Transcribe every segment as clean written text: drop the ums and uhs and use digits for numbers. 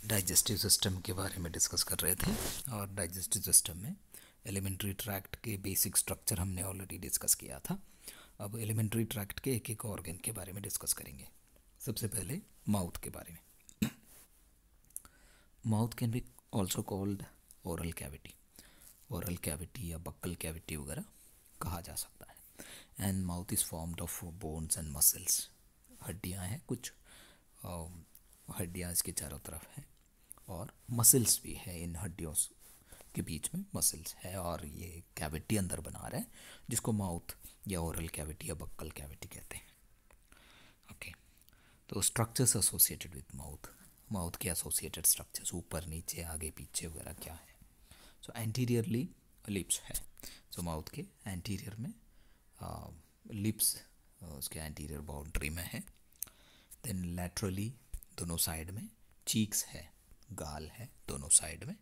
Digestive system के बारे में डिस्कस कर रहे थे। और डाइजेस्टिव सिस्टम में एलिमेंट्री ट्रैक्ट के बेसिक स्ट्रक्चर हमने ऑलरेडी डिस्कस किया था। अब एलिमेंट्री ट्रैक्ट के एक एक ऑर्गन के बारे में डिस्कस करेंगे। सबसे पहले माउथ के बारे में। Mouth can be also called oral cavity. Oral cavity या बक्कल कैविटी वगैरह कहा जा सकता है। And mouth is formed of bones and muscles. हड्डियाँ हैं कुछ, हड्डियाँ इसके चारों तरफ हैं और मसल्स भी है। इन हड्डियों के बीच में मसल्स है और ये कैविटी अंदर बना रहा है जिसको माउथ या ओरल कैविटी या बक्कल कैविटी कहते हैं। ओके, तो structures associated with mouth. Mouth के एसोसिएटेड स्ट्रक्चर्स ऊपर नीचे आगे पीछे वगैरह क्या है। सो एंटीरियरली लिप्स है। सो माउथ के एंटीरियर में लिप्स उसके एंटीरियर बाउंड्री में है। देन लैटरली दोनों साइड में चीक्स है, गाल है दोनों साइड में।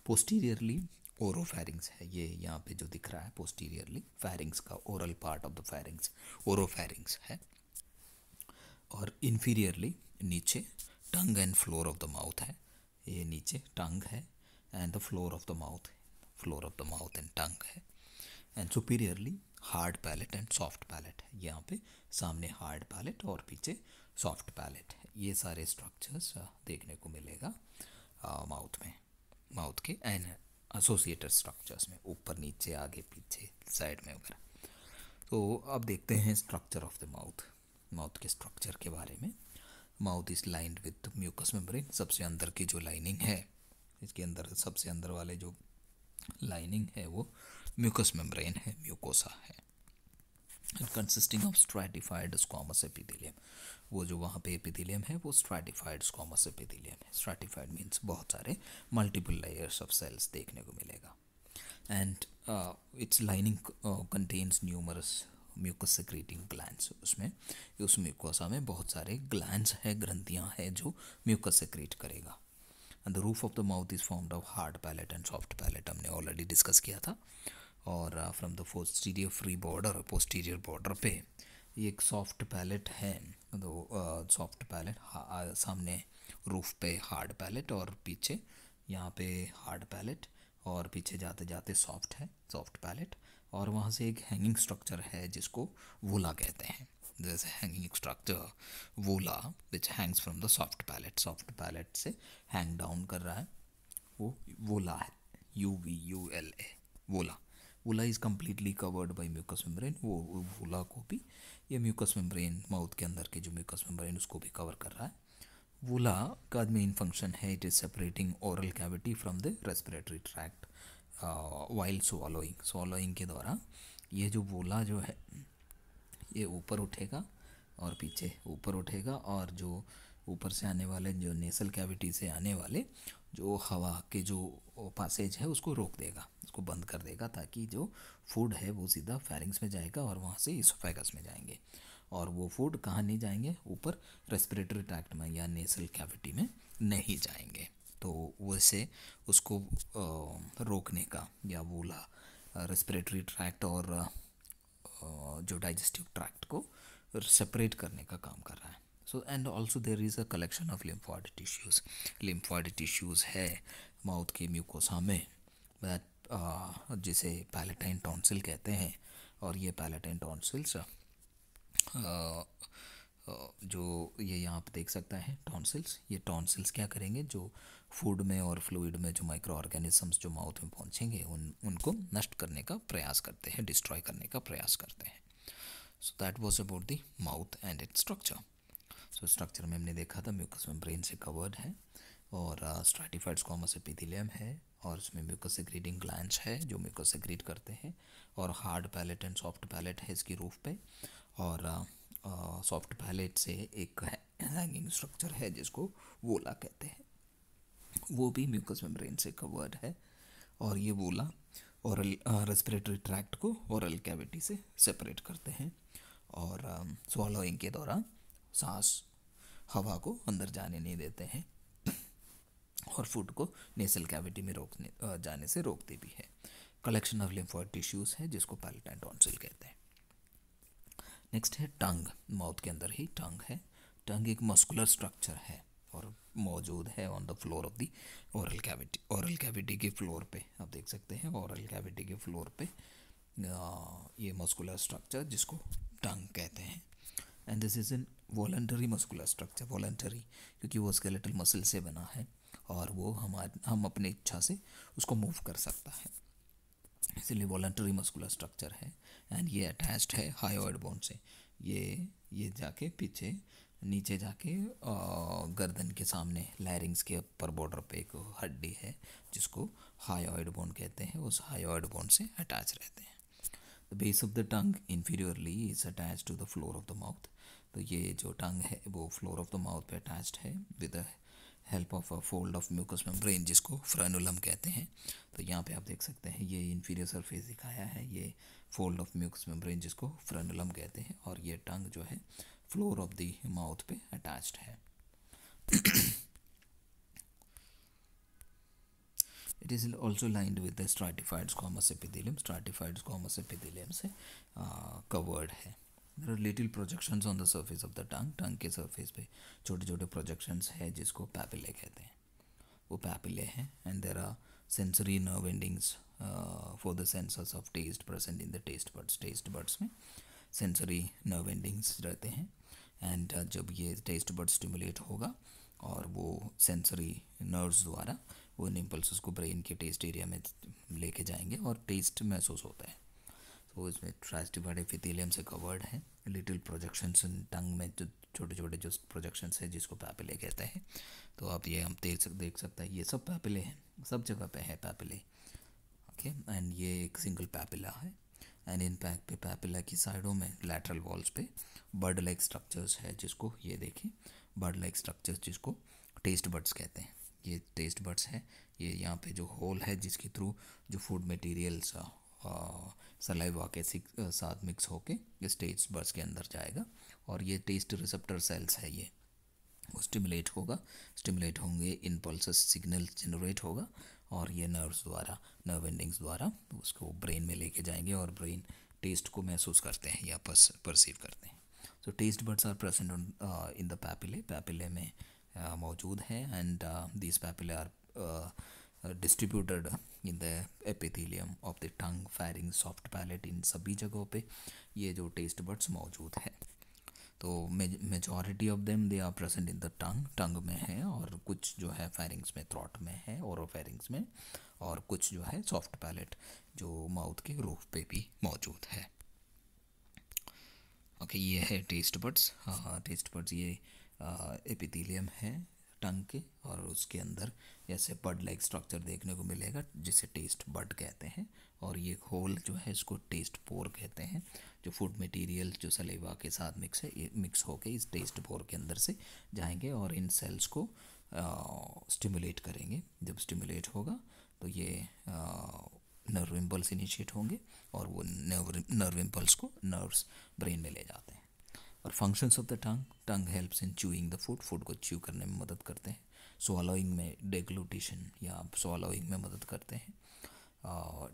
पोस्टीरियरली ओरोफैरिंग्स है। ये यहाँ पे जो दिख रहा है पोस्टीरियरली फैरिंग्स का oral part of the pharynx oropharynx है। और इन्फीरियरली नीचे tongue and floor of the mouth है। ये नीचे टंग है and the floor of the mouth and tongue है। And superiorly hard palate and soft palate है। यहाँ पे सामने हार्ड पैलेट और पीछे सॉफ्ट पैलेट है। ये सारे स्ट्रक्चर्स देखने को मिलेगा माउथ में, माउथ के एंड एसोसिएटेड स्ट्रक्चर्स में, ऊपर नीचे आगे पीछे साइड में वगैरह। तो अब देखते हैं structure of the mouth. Mouth के स्ट्रक्चर के बारे में। Mouth is lined with mucus membrane. सबसे अंदर की जो लाइनिंग है, इसके अंदर सबसे अंदर वाले जो लाइनिंग है वो म्यूकस मेम्ब्रेन है, म्यूकोसा है। Consisting of stratified squamous epithelium. वो जो वहाँ पे एपिथेलियम है वो स्ट्रैटिफाइड स्क्वामस एपिथेलियम है। स्ट्रैटिफाइड मीन्स बहुत सारे मल्टीपल लेयर्स ऑफ सेल्स देखने को मिलेगा। And its lining contains numerous mucus secreting glands. उसमें उस म्यूकोसा में बहुत सारे ग्लैंड्स है, ग्रंथियाँ हैं जो म्यूकस सेक्रेट करेगा। And the roof of the mouth is formed of hard palate and soft palette, हमने ऑलरेडी डिस्कस किया था। और from the posterior free border, posterior border पे एक सॉफ्ट पैलेट है। तो सॉफ्ट पैलेट सामने रूफ पे हार्ड पैलेट और पीछे यहाँ पे हार्ड पैलेट और पीछे जाते जाते सॉफ्ट है, सॉफ्ट पैलेट। और वहाँ से एक हैंगिंग स्ट्रक्चर है जिसको वोला कहते हैं। जैसे hanging structure uvula which hangs from the soft palate से हैंग डाउन कर रहा है, वो वोला है। UVULA, uvula. Uvula is completely covered by mucous membrane. वो वोला को भी, ये म्यूकस मेम्ब्रेन माउथ के अंदर के जो म्यूकस मेम्ब्रेन उसको भी कवर कर रहा है। वोला का मेन फंक्शन है, it is separating oral cavity from the respiratory tract while swallowing के द्वारा। ये जो वोला जो है ये ऊपर उठेगा और पीछे ऊपर उठेगा, और जो ऊपर से आने वाले जो नेसल कैविटी से आने वाले जो हवा के जो पासेज है उसको रोक देगा, उसको बंद कर देगा, ताकि जो फूड है वो सीधा फैरिंग्स में जाएगा और वहाँ से इसोफेगस में जाएंगे। और वो फूड कहाँ नहीं जाएंगे, ऊपर रेस्पिरेटरी ट्रैक्ट में या नेसल कैविटी में नहीं जाएंगे। तो वैसे उसको रोकने का या वोला रेस्पिरेटरी ट्रैक्ट और जो डाइजेस्टिव ट्रैक्ट को सेपरेट करने का काम कर रहा है। So and also there is a collection of lymphoid tissues. Lymphoid tissues है माउथ के म्यूकोसा में, जिसे पैलेटाइन टॉन्सिल कहते हैं। और ये पैलेटाइन टॉन्सिल्स जो ये यहाँ पे देख सकता है टॉन्सिल्स, ये टॉन्सिल्स क्या करेंगे, जो फूड में और फ्लूइड में जो माइक्रो ऑर्गेनिजम्स जो माउथ में पहुँचेंगे उनको नष्ट करने का प्रयास करते हैं, डिस्ट्रॉय करने का प्रयास करते हैं। So that was about the mouth and its structure. So structure में हमने देखा था म्यूकस मेम्ब्रेन से कवर्ड है और स्ट्रैटिफाइड स्क्वामस एपिथेलियम है, और उसमें म्यूकस सेक्रेटिंग ग्लैंड्स है जो म्यूकस सेक्रेट करते हैं। और hard palate and soft palate है इसकी रूफ पे। और सॉफ्ट पैलेट से एक हैंगिंग स्ट्रक्चर है जिसको वोला कहते हैं, वो भी म्यूकस मेम्ब्रेन से कवर्ड है। और ये वोला ओरल रेस्पिरेटरी ट्रैक्ट को ओरल कैविटी से सेपरेट करते हैं और स्वॉलोइंग के दौरान सांस हवा को अंदर जाने नहीं देते हैं और फूड को नेसल कैविटी में जाने से रोकते भी है। कलेक्शन ऑफ लिम्फोइड टिश्यूज़ है जिसको पैलेटाइन टॉन्सिल कहते हैं। नेक्स्ट है टंग। माउथ के अंदर ही टंग है। टंग एक मस्कुलर स्ट्रक्चर है और मौजूद है on the floor of the oral cavity. Oral cavity के फ्लोर पे आप देख सकते हैं, ओरल कैविटी के फ्लोर पे ये मस्कुलर स्ट्रक्चर जिसको टंग कहते हैं। And this is an voluntary muscular structure, voluntary क्योंकि वो स्केलेटल मसल से बना है और वो हम अपनी इच्छा से उसको मूव कर सकता है, इसलिए वॉलंटरी मस्कुलर स्ट्रक्चर है। एंड ये अटैच्ड है हायोइड बोन से। ये जाके पीछे नीचे जाके गर्दन के सामने लैरिंग्स के अपर बॉर्डर पे एक हड्डी है जिसको हायोइड बोन कहते हैं, उस हायोइड बोन से अटैच रहते हैं। The base of the tongue inferiorly is attach to the floor of the mouth. तो ये जो टंग है वो फ्लोर ऑफ द माउथ पे अटैच्ड है with the help of a fold of mucus membrane जिसको फ्रेनुलम कहते हैं। तो यहाँ पे आप देख सकते हैं ये इंफीरियर सरफेस दिखाया है, ये फोल्ड ऑफ म्यूकस मेम्ब्रेन जिसको फ्रेनुलम कहते हैं, और ये टंग जो है फ्लोर ऑफ द माउथ पे अटैच्ड है। It is also lined with the stratified squamous epithelium. Stratified squamous epithelium से covered है। There are little projections on the surface of the tongue. Tongue के surface पे छोटे छोटे projections है जिसको papillae कहते हैं, वो papillae हैं। And there are sensory nerve endings for the senses of taste present in the taste buds. Taste buds में sensory nerve endings रहते हैं। And जब ये taste bud stimulate होगा और वो सेंसरी नर्व्स द्वारा वो इम्पल्स को ब्रेन के टेस्ट एरिया में लेके जाएंगे और टेस्ट महसूस होता है। तो इसमें स्ट्राटिफाइड एपिथेलियम से कवर्ड है। लिटिल प्रोजेक्शंस टंग में जो छोटे छोटे जो प्रोजेक्शंस है जिसको पैपिले कहते हैं। तो आप ये हम देख सकते हैं ये सब पैपिले हैं, सब जगह पे है पैपिले। ओके, एंड ये एक सिंगल पैपिला है। एंड इन पैपिला की साइडों में लैटरल वॉल्स पे बर्ड लाइक स्ट्रक्चर्स है जिसको ये देखें, बर्ड लाइक स्ट्रक्चर्स जिसको टेस्ट बड्स कहते हैं। ये टेस्ट बड्स है, ये यहाँ पे जो होल है जिसके थ्रू जो फूड मटेरियल्स सलाइवा के साथ मिक्स होके इस टेस्ट बड्स के अंदर जाएगा और ये टेस्ट रिसेप्टर सेल्स है, ये वो स्टिमुलेट होंगे, इम्पल्सेस सिग्नल जनरेट होगा और ये नर्व एंडिंग्स द्वारा उसको ब्रेन में लेके जाएंगे और ब्रेन टेस्ट को महसूस करते हैं या परसीव करते हैं। So taste buds are present in the papillae में मौजूद है। And these papillae are distributed in the epithelium of the tongue, pharynx, soft palate, इन सभी जगहों पे ये जो टेस्ट बड्स मौजूद है। तो majority of them they are present in the tongue में है, और कुछ जो है फेरिंग्स में, थ्रॉट में है, ओरोफेरिंग्स में, और कुछ जो है सॉफ्ट पैलेट जो माउथ के रूफ पे भी मौजूद है। ओके, ये है टेस्ट बड्स। टेस्ट बड्स ये एपिथेलियम है टंग के, और उसके अंदर ऐसे बड लाइक स्ट्रक्चर देखने को मिलेगा जिसे टेस्ट बड कहते हैं। और ये होल जो है इसको टेस्ट पोर कहते हैं, जो फूड मटेरियल जो सलेवा के साथ मिक्स होके इस टेस्ट पोर के अंदर से जाएंगे और इन सेल्स को स्टिमुलेट करेंगे। जब स्टिमुलेट होगा तो ये नर्व इम्पल्स इनिशिएट होंगे और वो नर्व इम्पल्स को नर्व्स ब्रेन में ले जाते हैं। और functions of the tongue helps in chewing the food को च्यू करने में मदद करते हैं। स्वॉलोइंग में डेग्लूटिशन या स्वॉलोइंग में मदद करते हैं।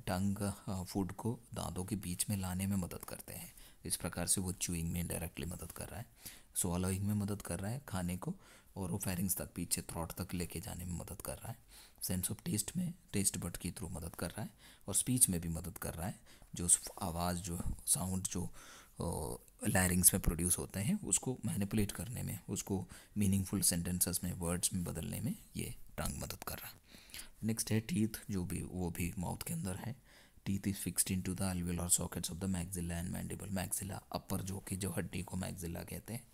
टंग फूड को दांतों के बीच में लाने में मदद करते हैं, इस प्रकार से वो च्यूइंग में डायरेक्टली मदद कर रहा है। स्वॉलोइंग में मदद कर रहा है खाने को, और वो फेरिंग्स तक, पीछे थ्रॉट तक लेके जाने में मदद कर रहा है। सेंस ऑफ टेस्ट में टेस्ट बड के थ्रू मदद कर रहा है, और स्पीच में भी मदद कर रहा है। जो आवाज़, जो साउंड जो लैरिंग्स में प्रोड्यूस होते हैं उसको मैनिपुलेट करने में, उसको मीनिंगफुल सेंटेंसेस में, वर्ड्स में बदलने में ये टंग मदद कर रहा है। नेक्स्ट है टीथ, वो भी माउथ के अंदर है। Teeth is fixed into the alveolar sockets of the maxilla and mandible. Maxilla upper जो हड्डी को मैक्सिला कहते हैं,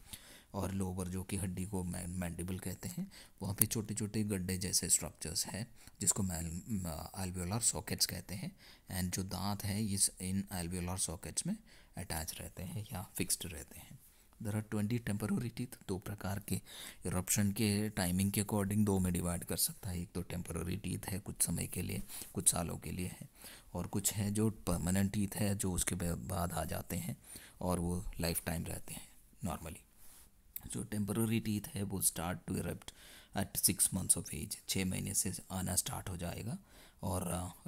और लोअर जो कि हड्डी को मैंडिबल कहते हैं। वहाँ पे छोटे छोटे गड्ढे जैसे स्ट्रक्चर्स है जिसको अल्वियोलर सॉकेट्स कहते हैं। एंड जो दांत है इस इन अल्वियोलर सॉकेट्स में अटैच रहते हैं या फिक्स्ड रहते हैं। There are 20 temporary teeth. दो प्रकार के, इरप्शन के टाइमिंग के अकॉर्डिंग दो में डिवाइड कर सकता है। एक तो टेम्पररी टीथ है, कुछ समय के लिए, कुछ सालों के लिए है, और कुछ है जो परमानेंट टीथ है जो उसके बाद आ जाते हैं और वो लाइफ टाइम रहते हैं नॉर्मली। जो टेम्पररी टीथ है वो start to erupt at 6 months of age. 6 महीने से आना स्टार्ट हो जाएगा, और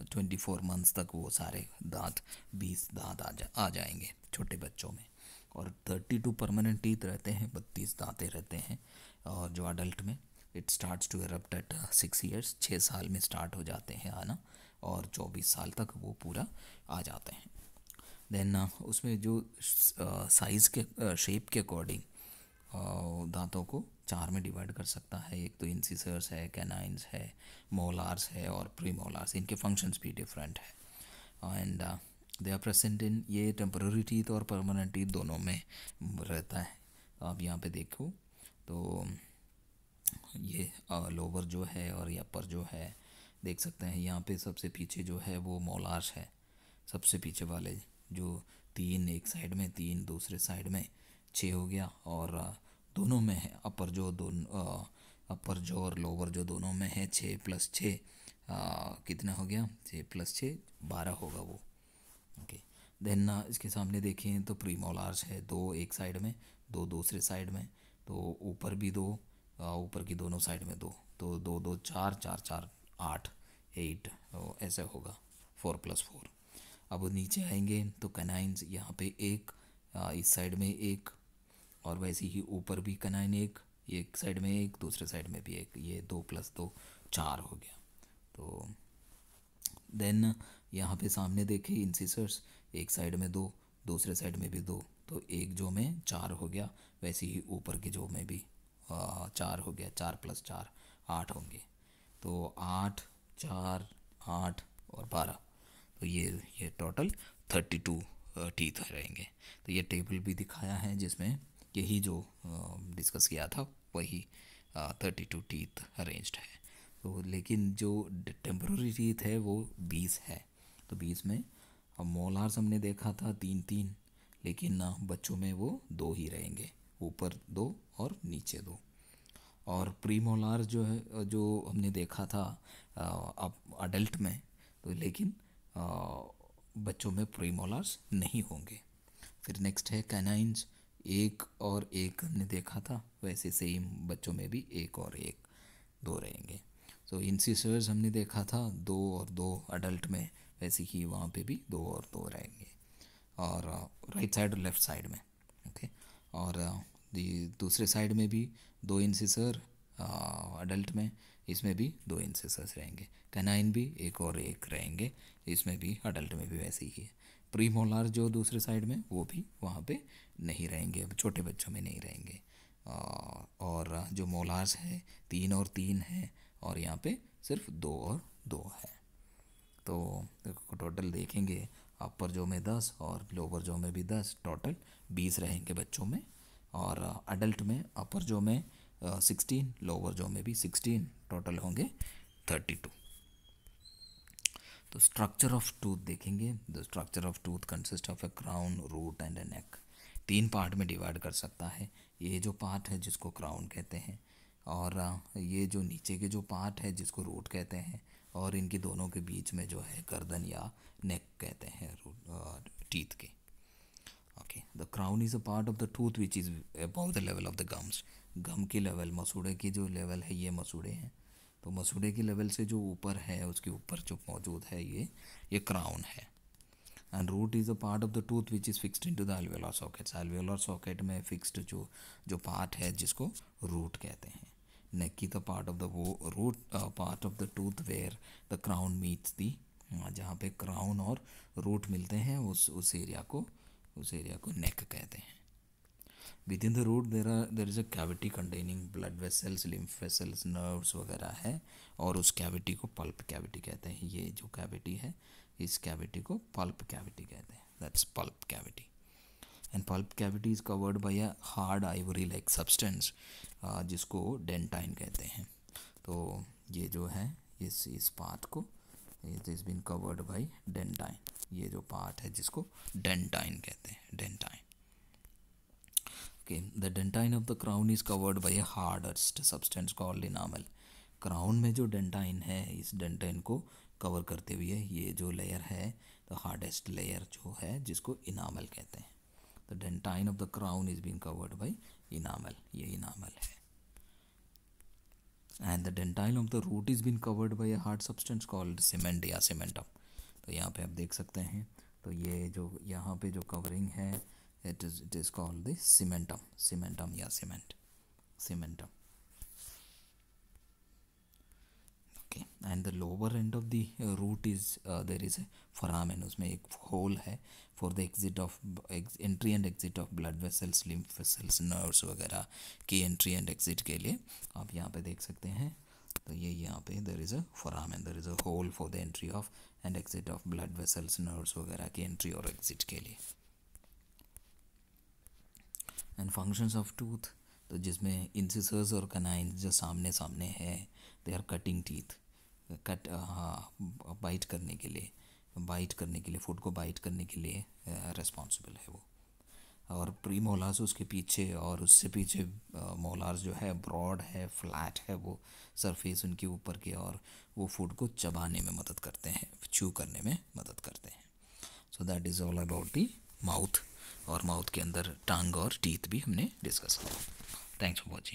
24 months तक वो सारे 20 दांत आ जाएंगे छोटे बच्चों में। और 32 परमानेंट टीथ रहते हैं, 32 दांतें रहते हैं और जो अडल्ट में। It starts to erupt at 6 years, 6 साल में स्टार्ट हो जाते हैं आना, और 24 साल तक वो पूरा आ जाते हैं। देन उसमें जो साइज़ के शेप के अकॉर्डिंग दांतों को 4 में डिवाइड कर सकता है। एक तो इंसिसर्स है, कैनाइन्स है, मोलार्स है और प्रीमोलार्स। इनके फंक्शंस भी डिफरेंट है and they are present in, ये टेम्पररी टीथ और परमानेंट टीथ दोनों में रहता है। आप यहाँ पे देखो तो ये लोअर जो है और ये अपर जो है देख सकते हैं। यहाँ पे सबसे पीछे जो है वो मोलार्स है, सबसे पीछे वाले जो 3 एक साइड में, 3 दूसरे साइड में, 6 हो गया। और दोनों में है अपर जो अपर जो और लोअर जो दोनों में है 6 + 6 कितना हो गया, 6 + 6 12 होगा वो। ओके, देन इसके सामने देखें तो प्रीमोलार्स है, 2 एक साइड में, 2 दूसरे साइड में, तो ऊपर भी 2, ऊपर की दोनों साइड में 2, तो 2 2 4 4 4 8 8 ऐसे होगा, 4 + 4। अब नीचे आएंगे तो कैनाइन्स यहाँ पे एक, इस साइड में एक, और वैसे ही ऊपर भी कैनाइन एक साइड में एक, दूसरे साइड में भी एक, ये 2 + 2 4 हो गया। तो देन यहाँ पे सामने देखे इंसिसर्स, एक साइड में 2, दूसरे साइड में भी 2, तो एक जो में 4 हो गया, वैसे ही ऊपर के जो में भी 4 हो गया, 4 + 4 8 होंगे। तो 8 4 8 और 12, तो ये टोटल 32 टीथ रहेंगे। तो ये टेबल भी दिखाया है जिसमें यही जो डिस्कस किया था वही 32 टीथ अरेंज्ड है। तो लेकिन जो टेम्पररी टीथ है वो 20 है। तो 20 में मोलार्स हमने देखा था 3 3, लेकिन बच्चों में वो 2 ही रहेंगे, ऊपर 2 और नीचे 2। और प्रीमोलार जो है जो हमने देखा था अब अडल्ट में, तो लेकिन बच्चों में प्रीमोलार्स नहीं होंगे। फिर नेक्स्ट है कैनाइन्स, 1 और 1 हमने देखा था, वैसे सेम बच्चों में भी 1 और 1 2 रहेंगे। सो इंसिसर्स हमने देखा था 2 और 2 अडल्ट में, वैसे ही वहाँ पे भी 2 और 2 रहेंगे, और राइट साइड और लेफ़्ट साइड में। ओके, और दूसरे साइड में भी 2 इंसिसर अडल्ट में, इसमें भी 2 इंसिसर्स रहेंगे। कैनाइन भी 1 और 1 रहेंगे, इसमें भी अडल्ट में भी वैसे ही है। प्रीमोलार जो दूसरे साइड में वो भी वहाँ पे नहीं रहेंगे, छोटे बच्चों में नहीं रहेंगे। और जो मोलार्स है 3 और 3 है, और यहाँ पे सिर्फ 2 और 2 है। तो टोटल देखेंगे अपर जो में 10 और लोअर जो में भी 10, टोटल 20 रहेंगे बच्चों में। और अडल्ट में अपर जो में 16, लोअर जो में भी 16, टोटल होंगे 32। तो स्ट्रक्चर ऑफ टूथ देखेंगे। The structure of tooth consist of a crown, root and a neck. 3 part में डिवाइड कर सकता है। ये जो पार्ट है जिसको क्राउन कहते हैं, और ये जो नीचे के जो पार्ट है जिसको रूट कहते हैं, और इनकी दोनों के बीच में जो है गर्दन या नेक कहते हैं टीथ के। Okay, the crown is a part of the tooth which is above the level of the gums. Gum की लेवल, मसूड़े की जो लेवल है, ये मसूड़े हैं, तो मसूड़े की लेवल से जो ऊपर है उसके ऊपर जो मौजूद है ये क्राउन है। And root is a part of the tooth which is fixed into the alveolar sockets. Alveolar socket में फिक्स्ड जो पार्ट है जिसको रूट कहते हैं। नेक की द पार्ट ऑफ द वो root part of the tooth where the crown meets the, जहाँ पे क्राउन और रूट मिलते हैं उस एरिया को नेक कहते हैं। Within the root there is a cavity containing blood vessels, lymph vessels, nerves वगैरह है, और उस कैविटी को पल्प कैविटी कहते हैं। ये जो कैविटी है इस कैविटी को पल्प कैविटी कहते हैं, that's pulp cavity. And pulp cavity is covered by a hard ivory like substance जिसको डेंटाइन कहते हैं। तो ये जो है इस पार्ट को, it is been covered by dentine. ये जो पार्ट है जिसको डेंटाइन कहते हैं, dentine. Okay, the dentine of the crown is covered by a hardest substance called enamel. Crown में जो डेंटाइन है, इस डेंटाइन को कवर करते हुए ये जो लेयर है, द हार्डेस्ट लेयर जो है जिसको इनामल कहते हैं। The dentine of the crown is being covered by enamel, ये इनामल है। And the dentine of the root is being covered by a hard substance called cement या cementum. तो यहाँ पे आप देख सकते हैं, तो ये जो यहाँ पे जो कवरिंग है it is called the cementum या cement, cementum। And the lower end of the root is there is a foramen, उसमें एक होल है for the exit of entry and exit of blood vessels, lymph vessels, nerves वगैरह की entry and exit के लिए। आप यहाँ पे देख सकते हैं, तो ये यहाँ पे there is a foramen, there is a hole for the entry of and exit of blood vessels, nerves वगैरह की एंट्री और एग्जिट के लिए। एंड फंक्शंस ऑफ टूथ, तो जिसमें इंसिसर्स और कनाइन जो सामने सामने है, they are cutting teeth, cut bite करने के लिए, फूड को बाइट करने के लिए रिस्पॉन्सिबल है वो। और प्री मोलार्स उसके पीछे, और उससे पीछे मोलार्स जो है ब्रॉड है, फ्लैट है वो सरफेस उनके ऊपर के, और वो फूड को चबाने में मदद करते हैं, च्यू करने में मदद करते हैं। So that is all about the mouth, और माउथ के अंदर टंग और टीथ भी हमने डिस्कस किया। Thanks for watching.